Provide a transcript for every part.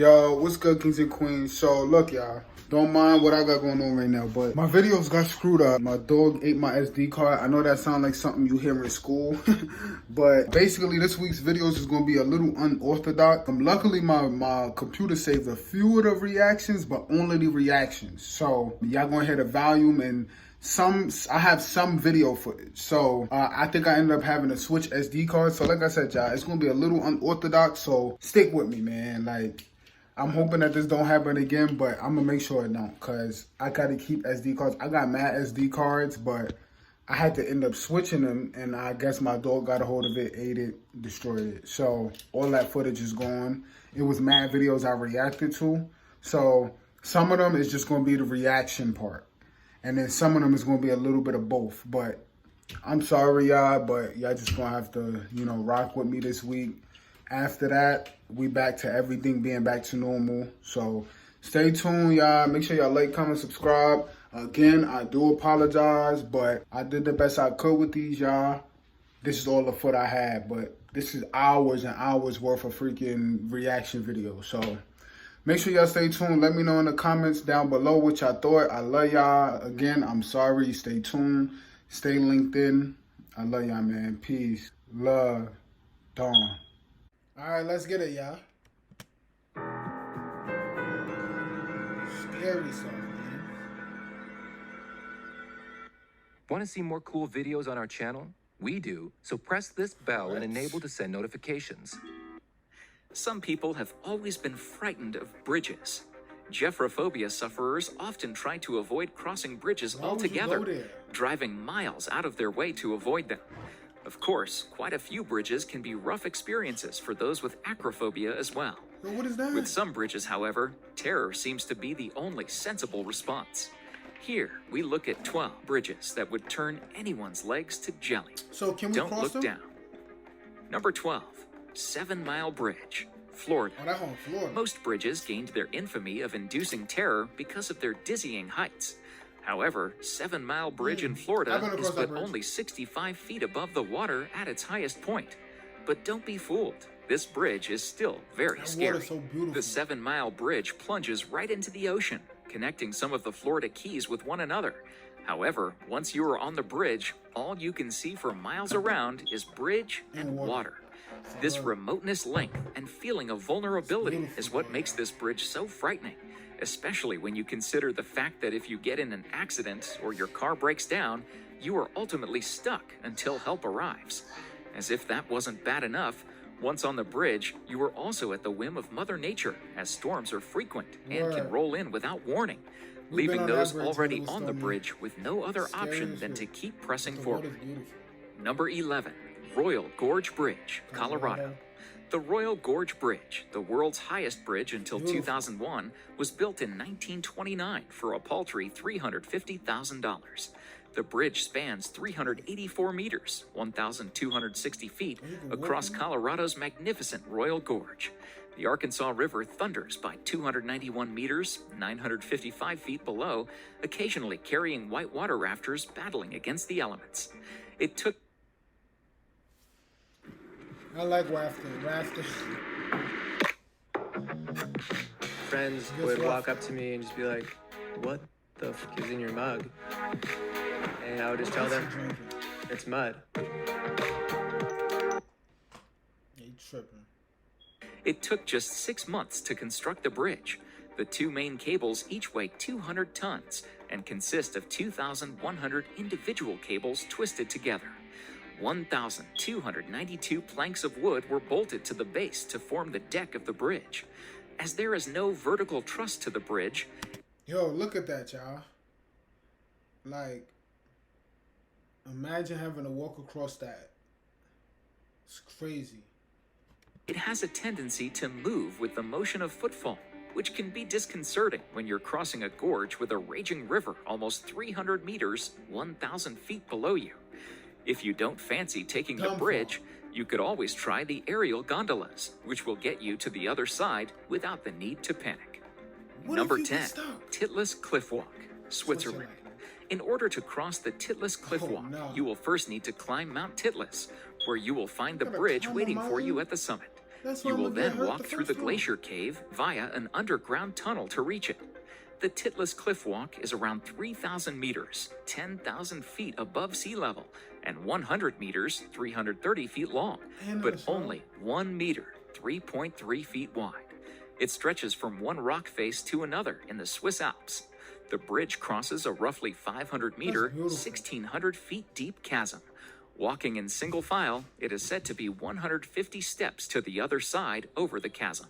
Yo, what's good, kings and queens? So, look, y'all, don't mind what I got going on right now, but my videos got screwed up. My dog ate my SD card. I know that sounds like something you hear in school, but basically this week's videos is going to be a little unorthodox. Luckily, my computer saved a few of the reactions, but only the reactions. So, y'all going to hear the volume and I have some video footage. So I think I ended up having to switch SD cards. So like I said, y'all, it's gonna be a little unorthodox. So stick with me, man. Like, I'm hoping that this don't happen again, but I'm gonna make sure it don't, cause I gotta keep SD cards. I got mad SD cards, but I had to end up switching them, and I guess my dog got a hold of it, ate it, destroyed it. So all that footage is gone. It was mad videos I reacted to. So some of them is just gonna be the reaction part. And then some of them is going to be a little bit of both. But I'm sorry, y'all, but y'all just going to have to, rock with me this week. After that, we back to everything being back to normal. So stay tuned, y'all. Make sure y'all like, comment, subscribe. Again, I do apologize, but I did the best I could with these, y'all. This is all the foot I had, but this is hours and hours worth of freaking reaction videos. So make sure y'all stay tuned. Let me know in the comments down below what y'all thought. I love y'all. Again, I'm sorry. Stay tuned. Stay linked in. I love y'all, man. Peace. Love. Dawn. All right, let's get it, y'all. Scary stuff, man. Want to see more cool videos on our channel? We do. So press this bell and enable to send notifications. Some people have always been frightened of bridges. Geophrophobia sufferers often try to avoid crossing bridges altogether, driving miles out of their way to avoid them. Of course, quite a few bridges can be rough experiences for those with acrophobia as well. But what is that? With some bridges, however, terror seems to be the only sensible response. Here, we look at 12 bridges that would turn anyone's legs to jelly. So can we Don't cross look them? down. Number 12. 7 Mile Bridge, Florida. Oh, that's on Florida. Most bridges gained their infamy of inducing terror because of their dizzying heights. However, 7 Mile Bridge in Florida is but only 65 feet above the water at its highest point. But don't be fooled. This bridge is still very scary. So beautiful. The 7 Mile Bridge plunges right into the ocean, connecting some of the Florida Keys with one another. However, once you are on the bridge, all you can see for miles around is bridge and water. This remoteness, length, and feeling of vulnerability is what makes this bridge so frightening, especially when you consider the fact that if you get in an accident or your car breaks down, you are ultimately stuck until help arrives. As if that wasn't bad enough, once on the bridge, you are also at the whim of Mother Nature, as storms are frequent and can roll in without warning, leaving those already on the bridge with no other option than to keep pressing forward. Number 11. Royal Gorge Bridge, Colorado. The Royal Gorge Bridge, the world's highest bridge until 2001, was built in 1929 for a paltry $350,000. The bridge spans 384 meters, 1,260 feet, across Colorado's magnificent Royal Gorge. The Arkansas River thunders by 291 meters, 955 feet below, occasionally carrying whitewater rafters battling against the elements. It took I like rafting. Friends would walk up to me and just be like, "What the fuck is in your mug?" And I would just tell them, "It's mud." You tripping. It took just 6 months to construct the bridge. The two main cables each weigh 200 tons and consist of 2,100 individual cables twisted together. 1,292 planks of wood were bolted to the base to form the deck of the bridge. As there is no vertical truss to the bridge... Yo, look at that, y'all. Like, imagine having to walk across that. It's crazy. It has a tendency to move with the motion of footfall, which can be disconcerting when you're crossing a gorge with a raging river almost 300 meters, 1,000 feet below you. If you don't fancy taking the bridge, you could always try the aerial gondolas, which will get you to the other side without the need to panic. Number 10. TITLIS Cliff Walk, Switzerland. In order to cross the TITLIS Cliff Walk, you will first need to climb Mount Titlis, where you will find the bridge waiting for you at the summit. That's You why will I'm gonna then get hurt walk the through the first time. glacier cave via an underground tunnel to reach it. The Titlis cliff walk is around 3,000 meters, 10,000 feet above sea level, and 100 meters, 330 feet long, And but it's long. only 1 meter, 3.3 feet wide. It stretches from one rock face to another in the Swiss Alps. The bridge crosses a roughly 500-meter, That's beautiful. 1,600 feet deep chasm. Walking in single file, it is said to be 150 steps to the other side over the chasm.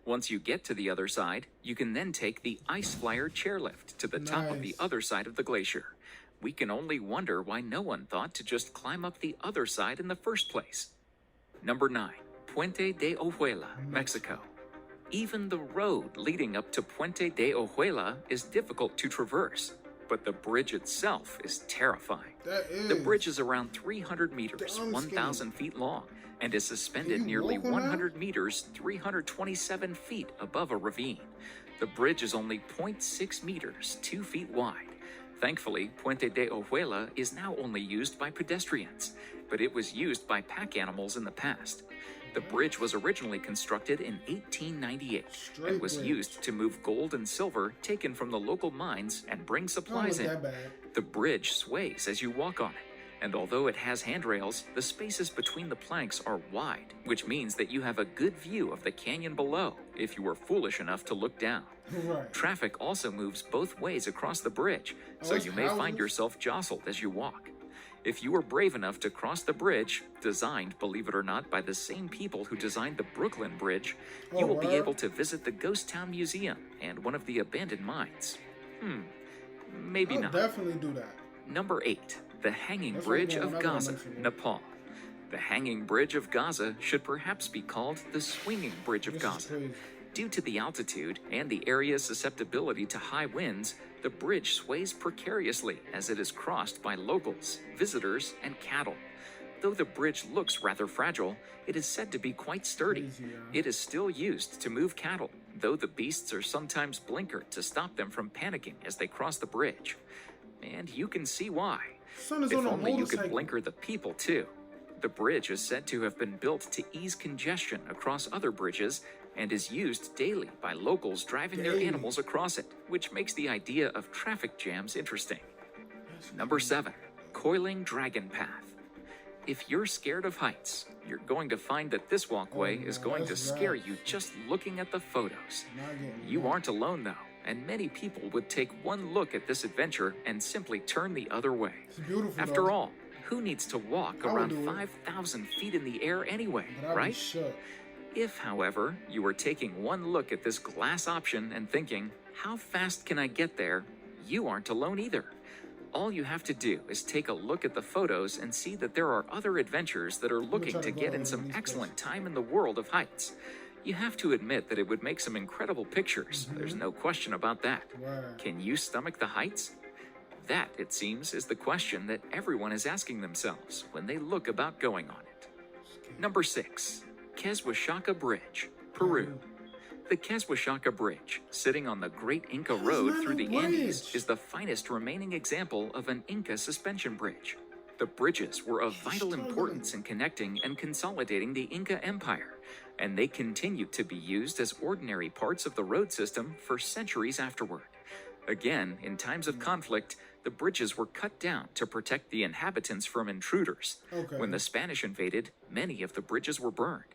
Once you get to the other side, you can then take the Ice Flyer chairlift to the top of the Nice. other side of the glacier. We can only wonder why no one thought to just climb up the other side in the first place. Number 9. Puente de Ojuela, Mexico. Even the road leading up to Puente de Ojuela is difficult to traverse, but the bridge itself is terrifying. That is. The bridge is around 300 meters, Damn 1,000 feet long, and is suspended Can you nearly walk on that? 100 meters, 327 feet above a ravine. The bridge is only 0.6 meters, 2 feet wide. Thankfully, Puente de Ojuela is now only used by pedestrians, but it was used by pack animals in the past. The bridge was originally constructed in 1898 and was Straight used to move gold and silver taken from the local mines and bring supplies Not in. that bad. The bridge sways as you walk on it, and although it has handrails, the spaces between the planks are wide, which means that you have a good view of the canyon below if you were foolish enough to look down. Right. Traffic also moves both ways across the bridge, so it's you may find houses? yourself jostled as you walk. If you were brave enough to cross the bridge, designed, believe it or not, by the same people who designed the Brooklyn Bridge, you Oh, will be word? able to visit the Ghost Town Museum and one of the abandoned mines. Maybe I'll not. definitely do that. Number 8. The Hanging That's what I'm Bridge going of whenever I Gaza, mention it. Nepal. The Hanging Bridge of Gaza should perhaps be called the Swinging Bridge of This is Gaza. crazy. Due to the altitude and the area's susceptibility to high winds, the bridge sways precariously as it is crossed by locals, visitors, and cattle. Though the bridge looks rather fragile, it is said to be quite sturdy. Crazy, yeah. It is still used to move cattle, though the beasts are sometimes blinkered to stop them from panicking as they cross the bridge. And you can see why. Son is If on a only you could motorcycle. blinker the people too. The bridge is said to have been built to ease congestion across other bridges and is used daily by locals driving their Daily. animals across it, which makes the idea of traffic jams interesting. Number 7. Coiling Dragon Path. If you're scared of heights, you're going to find that this walkway Oh, is no, going to that's scare right. you just looking at the photos. Not getting You that. aren't alone though, and many people would take one look at this adventure and simply turn the other way. It's beautiful. After though. all, who needs to walk I would around do it. 5,000 feet in the air anyway, But I'd be right? shook. If, however, you are taking one look at this glass option and thinking, how fast can I get there? You aren't alone either. All you have to do is take a look at the photos and see that there are other adventurers that are looking try to to go get in over some these excellent time in the world of heights. You have to admit that it would make some incredible pictures. There's no question about that. Right. Can you stomach the heights? That, it seems, is the question that everyone is asking themselves when they look about going on it. Number 6. Keswishaka Bridge, Peru. The Keswishaka Bridge, sitting on the Great Inca How's Road that through a the Andes, bridge? is the finest remaining example of an Inca suspension bridge. The bridges were of vital struggling. importance in connecting and consolidating the Inca Empire, and they continued to be used as ordinary parts of the road system for centuries afterward. Again, in times of conflict, the bridges were cut down to protect the inhabitants from intruders. Okay. When the Spanish invaded, many of the bridges were burned.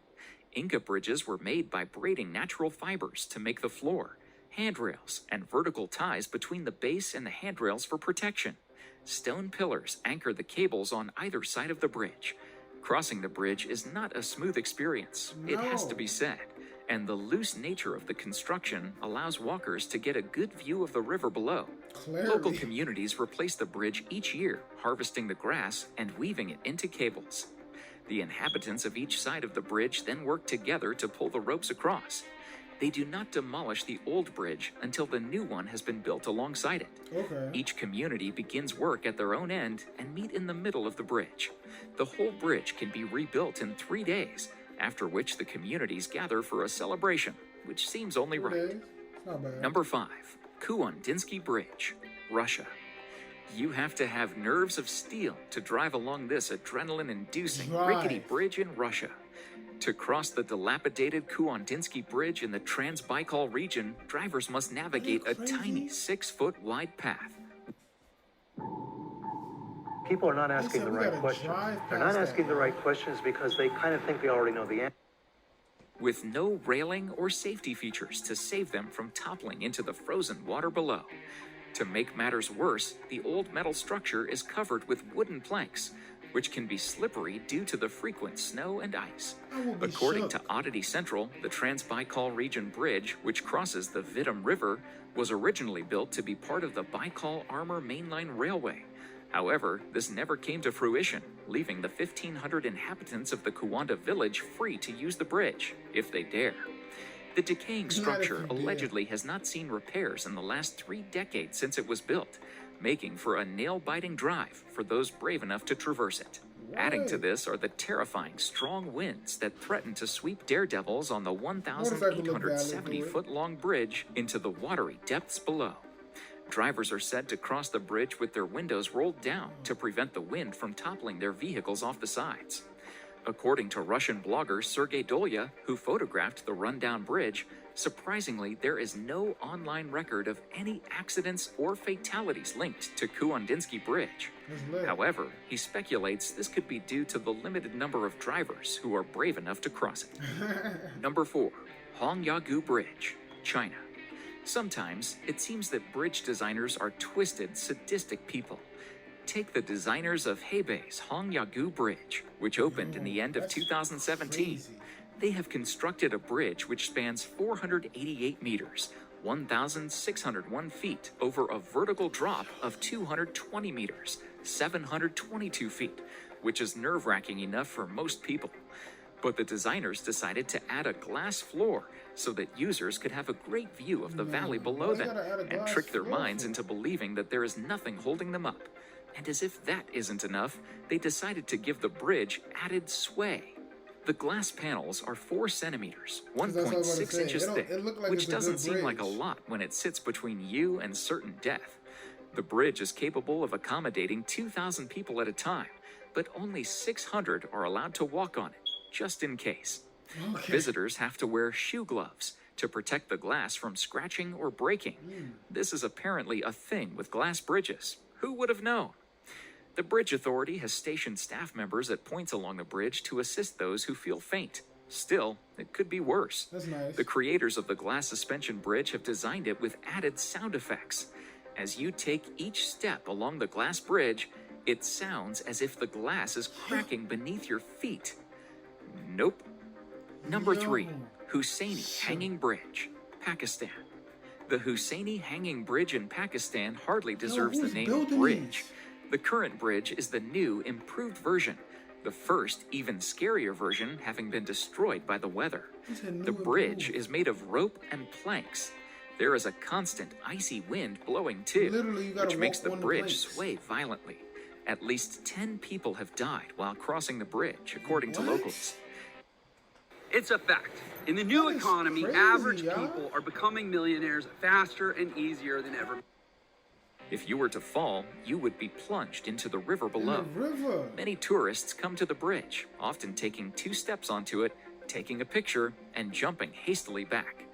Inca bridges were made by braiding natural fibers to make the floor, handrails, and vertical ties between the base and the handrails for protection. Stone pillars anchor the cables on either side of the bridge. Crossing the bridge is not a smooth experience, it has to No. be said, and the loose nature of the construction allows walkers to get a good view of the river below. Clearly. Local communities replace the bridge each year, harvesting the grass and weaving it into cables. The inhabitants of each side of the bridge then work together to pull the ropes across. They do not demolish the old bridge until the new one has been built alongside it. Okay. Each community begins work at their own end and meet in the middle of the bridge. The whole bridge can be rebuilt in 3 days, after which the communities gather for a celebration, which seems only right. Okay. It's not bad. Number 5. Kuandinsky Bridge, Russia. You have to have nerves of steel to drive along this adrenaline-inducing Right. rickety bridge in Russia. To cross the dilapidated Kuandinsky Bridge in the Trans-Baikal region, drivers must navigate a tiny 6-foot wide path. People are not asking the right questions. They're not asking the right questions because they kind of think they already know the answer. With no railing or safety features to save them from toppling into the frozen water below. To make matters worse, the old metal structure is covered with wooden planks, which can be slippery due to the frequent snow and ice. According to Oddity Central, the Trans-Baikal Region Bridge, which crosses the Vidum River, was originally built to be part of the Baikal Armor Mainline Railway. However, this never came to fruition, leaving the 1,500 inhabitants of the Kuwanda village free to use the bridge, if they dare. The decaying structure allegedly has not seen repairs in the last 3 decades since it was built, making for a nail-biting drive for those brave enough to traverse it. Adding to this are the terrifying strong winds that threaten to sweep daredevils on the 1,870-foot-long bridge into the watery depths below. Drivers are said to cross the bridge with their windows rolled down to prevent the wind from toppling their vehicles off the sides. According to Russian blogger Sergei Dolya, who photographed the rundown bridge, surprisingly, there is no online record of any accidents or fatalities linked to Kuandinsky Bridge. However, he speculates this could be due to the limited number of drivers who are brave enough to cross it. Number 4. HONGYAGU Bridge, China. Sometimes, it seems that bridge designers are twisted, sadistic people. Take the designers of Hebei's HONGYAGU Bridge, which opened in the end of 2017. They have constructed a bridge which spans 488 meters, 1,601 feet, over a vertical drop of 220 meters, 722 feet, which is nerve-wracking enough for most people. But the designers decided to add a glass floor so that users could have a great view of the valley below them and trick their minds into believing that there is nothing holding them up. And as if that isn't enough, they decided to give the bridge added sway. The glass panels are 4 centimeters, 1.6 inches thick, which doesn't seem like a lot when it sits between you and certain death. The bridge is capable of accommodating 2,000 people at a time, but only 600 are allowed to walk on it, just in case. Visitors have to wear shoe gloves to protect the glass from scratching or breaking. This is apparently a thing with glass bridges. Who would have known? The Bridge Authority has stationed staff members at points along the bridge to assist those who feel faint. Still, it could be worse. That's nice. The creators of the glass suspension bridge have designed it with added sound effects. As you take each step along the glass bridge, it sounds as if the glass is cracking beneath your feet. Nope. Number 3, HUSSAINI Hanging Bridge, Pakistan. The HUSSAINI Hanging Bridge in Pakistan hardly deserves the name bridge. The current bridge is the new, improved version, the first, even scarier version having been destroyed by the weather. The bridge is made of rope and planks. There is a constant icy wind blowing too, which makes the bridge sway violently. At least 10 people have died while crossing the bridge, according to locals. It's a fact. In the new economy, average people are becoming millionaires faster and easier than ever. If you were to fall, you would be plunged into the river below. Many tourists come to the bridge, often taking 2 steps onto it, taking a picture, and jumping hastily back.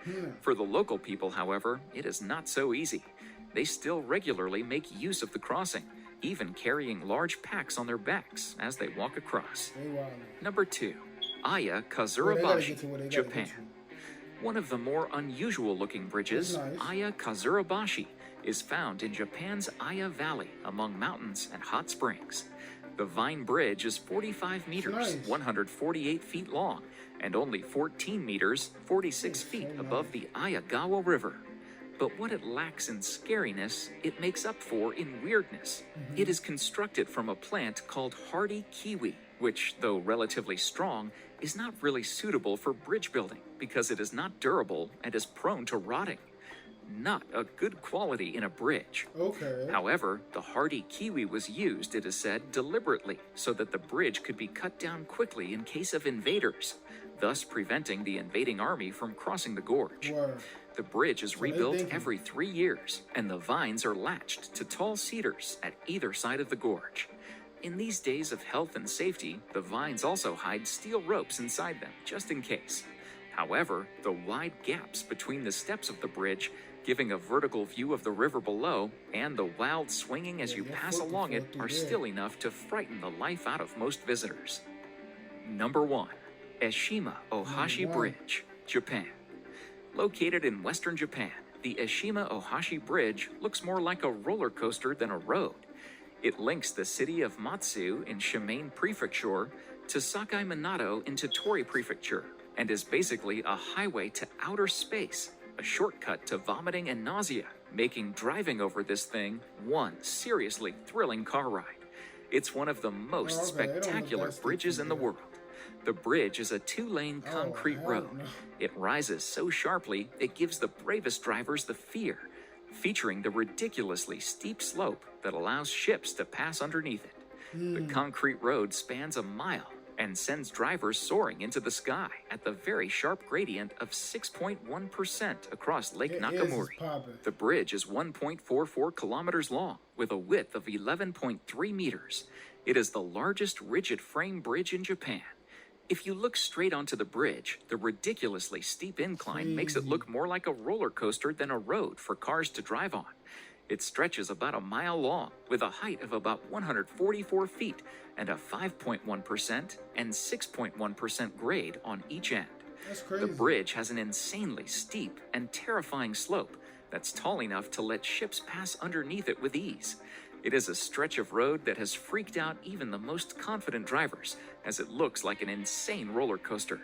For the local people, however, it is not so easy. They still regularly make use of the crossing, even carrying large packs on their backs as they walk across. Number 2. Aya Kazurabashi, Japan. One of the more unusual looking bridges, Aya Kazurabashi, is found in Japan's Aya Valley among mountains and hot springs. The Vine Bridge is 45 meters, 148 feet long, and only 14 meters, 46 feet above the Ayagawa River. But what it lacks in scariness, it makes up for in weirdness. It is constructed from a plant called hardy kiwi, which, though relatively strong, is not really suitable for bridge building because it is not durable and is prone to rotting. Not a good quality in a bridge. However, the hardy kiwi was used, it is said, deliberately so that the bridge could be cut down quickly in case of invaders, thus preventing the invading army from crossing the gorge. The bridge is rebuilt every 3 years, and the vines are latched to tall cedars at either side of the gorge. In these days of health and safety, the vines also hide steel ropes inside them, just in case. However, the wide gaps between the steps of the bridge, giving a vertical view of the river below, and the wild swinging as you pass along it are still enough to frighten the life out of most visitors. Number 1. ESHIMA OHASHI Bridge, Japan. Located in western Japan, the ESHIMA OHASHI Bridge looks more like a roller coaster than a road. It links the city of Matsu in Shimane Prefecture to Sakai Minato in Tottori Prefecture, and is basically a highway to outer space, a shortcut to vomiting and nausea, making driving over this thing one seriously thrilling car ride. It's one of the most spectacular bridges in the world. The bridge is a 2-lane concrete road. It rises so sharply, it gives the bravest drivers the fear, featuring the ridiculously steep slope that allows ships to pass underneath it. The concrete road spans a mile and sends drivers soaring into the sky at the very sharp gradient of 6.1% across Lake Nakamori. The bridge is 1.44 kilometers long with a width of 11.3 meters. It is the largest rigid frame bridge in Japan. If you look straight onto the bridge, the ridiculously steep incline makes it look more like a roller coaster than a road for cars to drive on. It stretches about a mile long, with a height of about 144 feet and a 5.1% and 6.1% grade on each end. That's crazy. The bridge has an insanely steep and terrifying slope that's tall enough to let ships pass underneath it with ease. It is a stretch of road that has freaked out even the most confident drivers, as it looks like an insane roller coaster.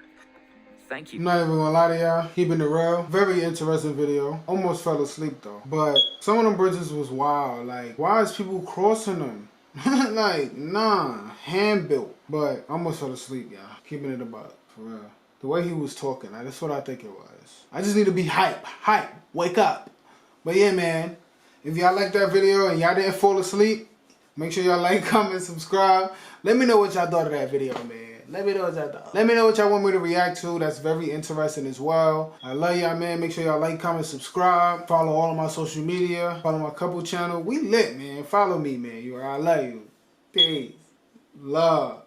Thank you. I'm not even gonna lie to y'all, keeping it real. Very interesting video. Almost fell asleep though. But some of them bridges was wild. Like, why is people crossing them? Like, nah, hand built. But I almost fell asleep, y'all. Keeping it about, for real. The way he was talking, that's what I think it was. I just need to be hype, wake up. But yeah, man, if y'all like that video and y'all didn't fall asleep, make sure y'all like, comment, subscribe. Let me know what y'all thought of that video, man. Let me know what y'all thought. Let me know what y'all want me to react to. That's very interesting as well. I love y'all, man. Make sure y'all like, comment, subscribe. Follow all of my social media. Follow my couple channel. We lit, man. Follow me, man. I love you. Peace. Love.